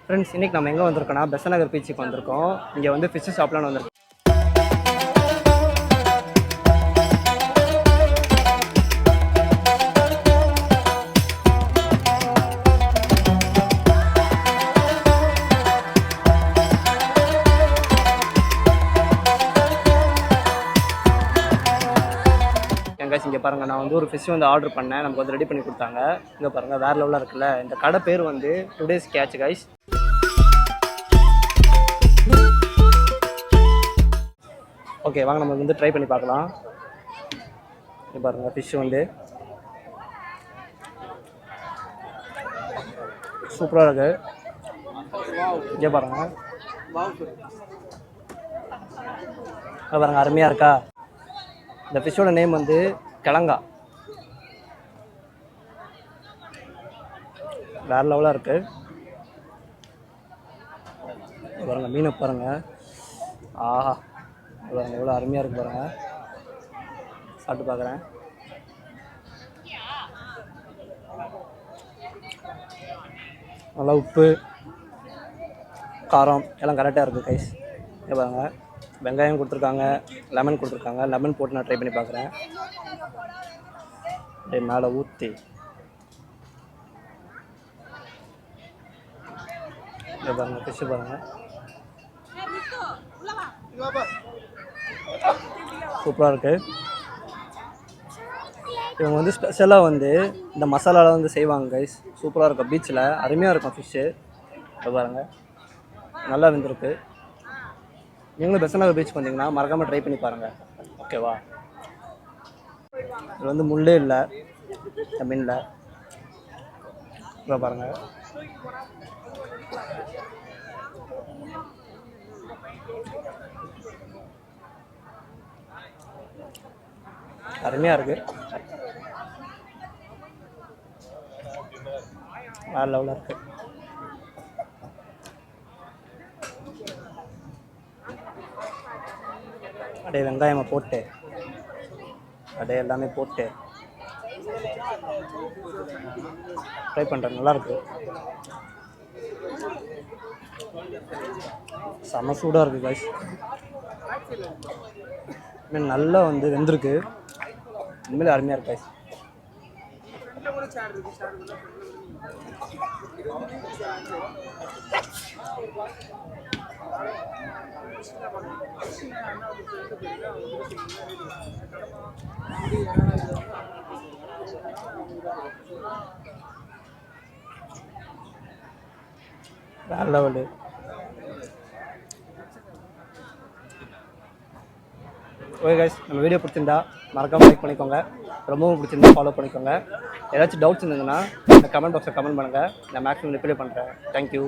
Friends, இன்றைக்கி நம்ம எங்கே வந்திருக்கோன்னா பெசன்ட் நகர் பீச்சுக்கு வந்திருக்கோம். இங்கே வந்து ஃபிஷ் ஷாப்லான்னு வந்திருக்கோம். இங்கே பாருங்கள், நான் வந்து ஒரு ஃபிஷ் வந்து ஆர்டர் பண்ணேன். நமக்கு வந்து ரெடி பண்ணி கொடுத்தாங்க. இங்கே பாருங்கள், வேறு லெவலாக இருக்குல்ல. இந்த கடை பேர் வந்து டுடேஸ் கேட்ச் கைஸ். ஓகே, வாங்க நம்ம வந்து ட்ரை பண்ணி பார்க்கலாம். இங்கே பாருங்கள், ஃபிஷ் வந்து சூப்பராக இருக்குது. இங்கே பாருங்கள், பாருங்கள், அருமையாக இருக்கா. இந்த ஃபிஷ்ஷோட நேம் வந்து கிழங்கா. வேறு லெவலாக இருக்குது. பாருங்கள், மீனை பாருங்கள். ஆஹா, பாருங்கள் எவ்வளோ அருமையாக இருக்குது பாருங்கள். சாப்பிட்டு பார்க்குறேன். நல்லா உப்பு காரம் எல்லாம் கரெக்டாக இருக்குது கைஸ். இங்கே பாருங்கள், வெங்காயம் கொடுத்துருக்காங்க, லெமன் கொடுத்துருக்காங்க. லெமன் போட்டு நான் ட்ரை பண்ணி பார்க்குறேன். அப்படியே மேலே ஊற்றி பாருங்கள், ஃபிஷ்ஷு பாருங்கள், சூப்பராக இருக்குது. இவங்க வந்து ஸ்பெஷலாக வந்து இந்த மசாலாவில் வந்து செய்வாங்க கைஸ். சூப்பராக இருக்கும். பீச்சில் அருமையாக இருக்கும் ஃபிஷ்ஷு. இப்போ பாருங்கள், நல்லா வெந்திருக்கு. நீங்களும் பெசன்ட் நகர் பீச்சுக்கு வந்தீங்கன்னா மறக்காமல் ட்ரை பண்ணி பாருங்கள். ஓகேவா? இது வந்து முள்ளே இல்லை இந்த மீனில். இப்போ பாருங்கள், அருமையாக இருக்குது. வேறு லெவலாக இருக்குது. அப்படியே வெங்காயமாக போட்டு அப்படியே எல்லாமே போட்டு ட்ரை பண்ணுறேன். நல்லாயிருக்கு. செம சூடாக இருக்குது கைஸ். மீன் நல்லா வந்து வெந்திருக்கு. உண்மையிலே அருமையாக இருக்கு கைஸ். வேறு லெவலு. ஓகே கைஸ், நம்ம வீடியோ பிடிச்சிருந்தா மறக்காமல் லைக் பண்ணிக்கோங்க. ரொம்பவும் பிடிச்சிருந்தா ஃபாலோ பண்ணிக்கோங்க. ஏதாச்சும் டவுட்ஸ் இருந்ததுன்னா இந்த கமெண்ட் பாக்ஸில் கமெண்ட் பண்ணுங்கள். நான் மேக்ஸிமம் ரிப்ளை பண்ணுறேன். தேங்க்யூ.